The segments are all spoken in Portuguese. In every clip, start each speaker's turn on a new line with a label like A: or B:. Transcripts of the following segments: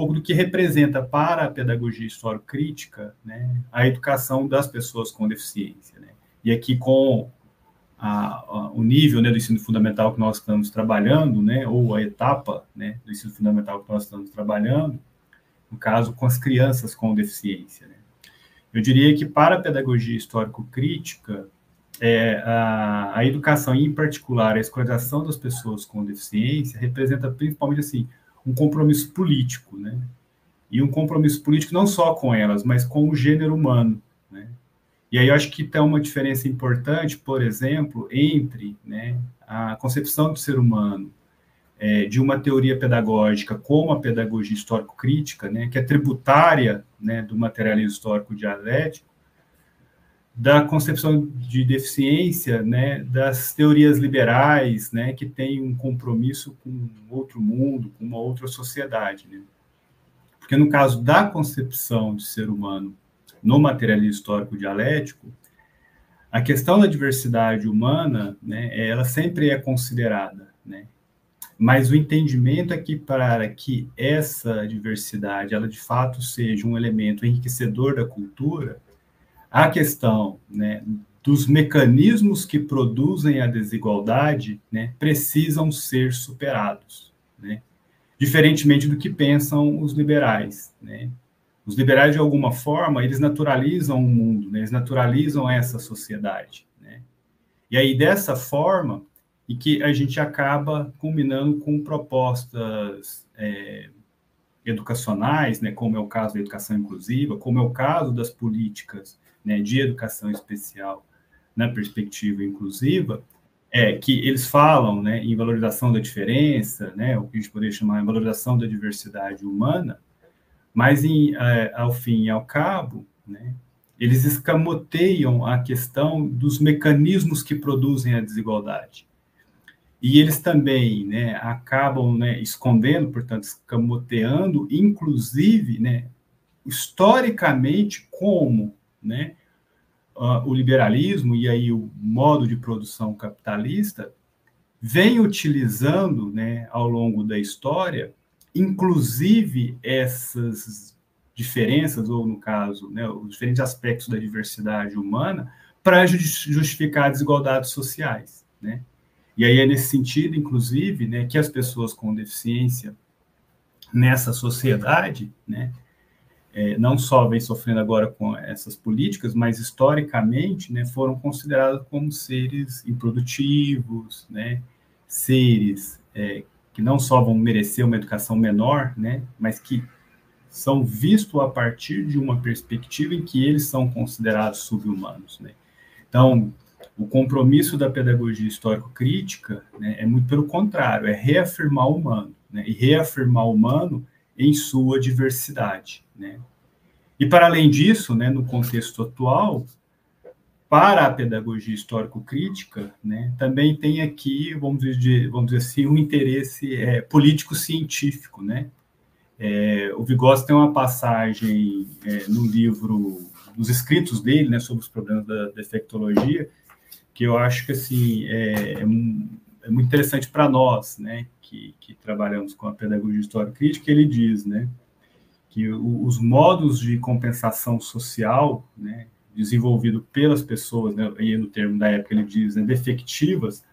A: pouco do que representa para a pedagogia histórico-crítica, né, a educação das pessoas com deficiência, né? E aqui com o nível, né, do ensino fundamental que nós estamos trabalhando, né, ou a etapa, né, do ensino fundamental que nós estamos trabalhando, no caso, com as crianças com deficiência, né? Eu diria que para a pedagogia histórico-crítica, a educação, e em particular a escolarização das pessoas com deficiência, representa principalmente assim, um compromisso político, né? E um compromisso político não só com elas, mas com o gênero humano, né? E aí eu acho que tem uma diferença importante, por exemplo, entre, né, a concepção do ser humano, de uma teoria pedagógica como a pedagogia histórico-crítica, né, que é tributária, né, do materialismo histórico dialético, da concepção de deficiência, né, das teorias liberais, né, que têm um compromisso com outro mundo, com uma outra sociedade, né? Porque no caso da concepção de ser humano no materialismo histórico dialético, a questão da diversidade humana, né, ela sempre é considerada, né? Mas o entendimento é que para que essa diversidade, ela de fato seja um elemento enriquecedor da cultura, a questão, né, dos mecanismos que produzem a desigualdade, né, precisam ser superados, né? Diferentemente do que pensam os liberais, né? Os liberais, de alguma forma, eles naturalizam o mundo, né? Eles naturalizam essa sociedade, né? E aí, dessa forma, e que a gente acaba combinando com propostas educacionais, né, como é o caso da educação inclusiva, como é o caso das políticas, né, de educação especial na perspectiva inclusiva, que eles falam, né, em valorização da diferença, né, o que a gente poderia chamar de valorização da diversidade humana, mas ao fim e ao cabo, né, eles escamoteiam a questão dos mecanismos que produzem a desigualdade. E eles também, né, acabam, né, escondendo, portanto, escamoteando, inclusive, né, historicamente, como, né, o liberalismo e aí o modo de produção capitalista vem utilizando, né, ao longo da história, inclusive essas diferenças, ou no caso, né, os diferentes aspectos da diversidade humana, para justificar desigualdades sociais, né? E aí é nesse sentido, inclusive, né, que as pessoas com deficiência nessa sociedade, né, não só vem sofrendo agora com essas políticas, mas historicamente, né, foram consideradas como seres improdutivos, né, seres que não só vão merecer uma educação menor, né, mas que são vistos a partir de uma perspectiva em que eles são considerados sub-humanos, né? Então, o compromisso da pedagogia histórico-crítica, né, é muito pelo contrário, é reafirmar o humano, né, e reafirmar o humano em sua diversidade, né? E, para além disso, né, no contexto atual, para a pedagogia histórico-crítica, né, também tem aqui, vamos dizer assim, um interesse político-científico, né? O Vygotsky tem uma passagem no livro, nos escritos dele, né, sobre os problemas da defectologia, que eu acho que assim, é muito interessante para nós, né, que trabalhamos com a pedagogia histórico-crítica. Ele diz, né, que os modos de compensação social, né, desenvolvido pelas pessoas, né, e no termo da época ele diz, né, defectivas,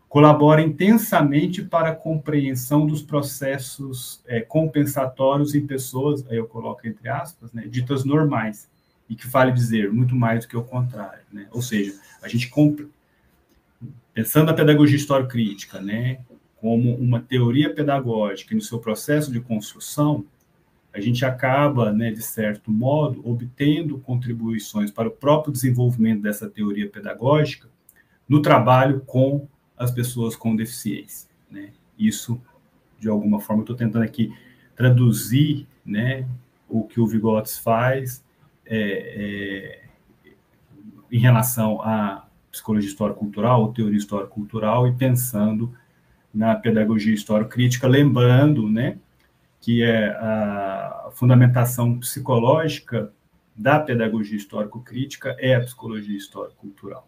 A: colabora intensamente para a compreensão dos processos compensatórios em pessoas, aí eu coloco entre aspas, né, ditas normais, e que vale dizer muito mais do que o contrário, né? Ou seja, a gente pensando na pedagogia histórico-crítica, né, como uma teoria pedagógica no seu processo de construção, a gente acaba, né, de certo modo, obtendo contribuições para o próprio desenvolvimento dessa teoria pedagógica no trabalho com as pessoas com deficiência, né? Isso, de alguma forma, eu estou tentando aqui traduzir, né, o que o Vygotsky faz em relação à psicologia histórico-cultural, ou teoria histórico-cultural, e pensando na pedagogia histórico-crítica, lembrando, né, que é a fundamentação psicológica da pedagogia histórico-crítica é a psicologia histórico-cultural.